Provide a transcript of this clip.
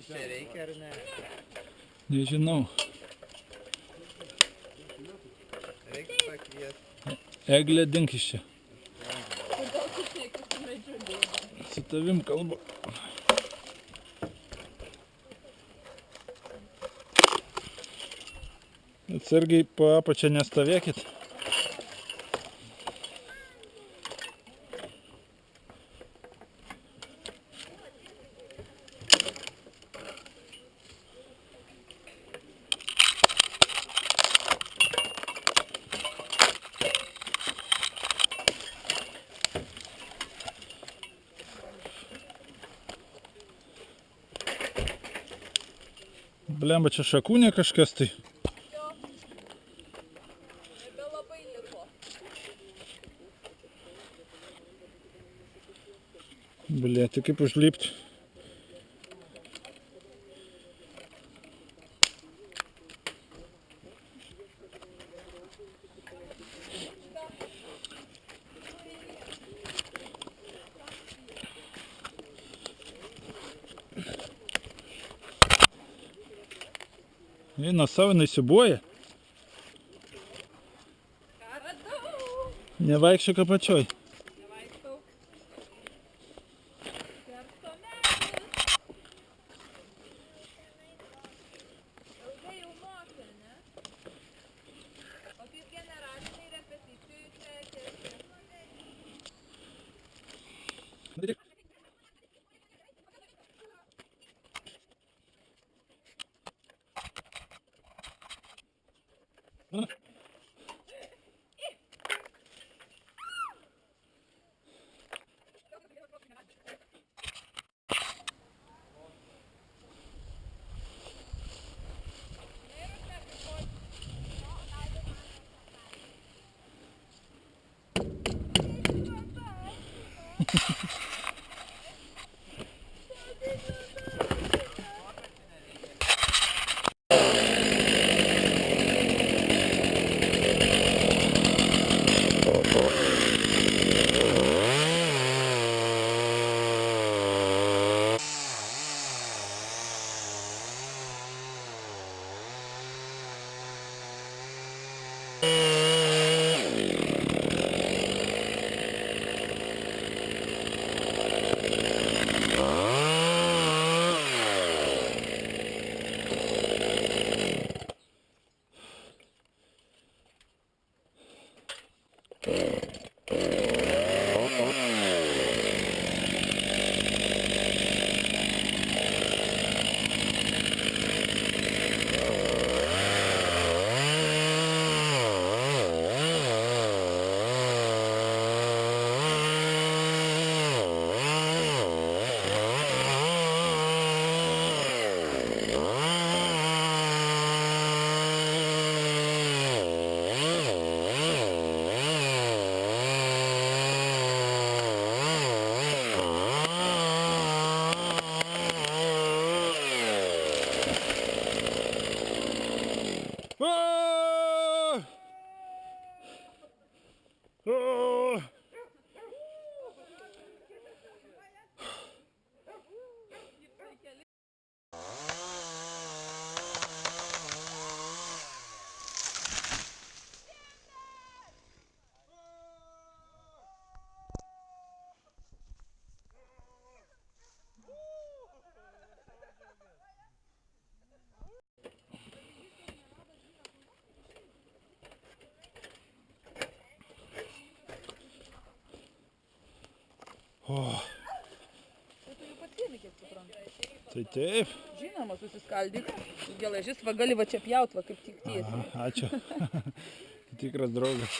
Čia reikia ar ne? Nežinau. Reikia pakviesti. Eglė, dink iš čia. Su tavim kalbu. Atsargiai po apačią nestovėkit. Blemba, čia šakūnė kažkas tai. Nebelabai liko. Blėti, kaip užlipti. Eina savo, nesibuoja. Radau. Nevaikščiok apačioj. Nevaikštau. Kerto medis. Ilgai jau mokė, ne? O kaip generaciniai repeticijų čia kerti. O, Tai tu jau pasiemi, kiek suprantu. tai taip. Žinoma, susiskaldyk. Geležis va gali va čia pjaut, va kaip tik tiesiai. Aha, ačiū. Tikras draugas.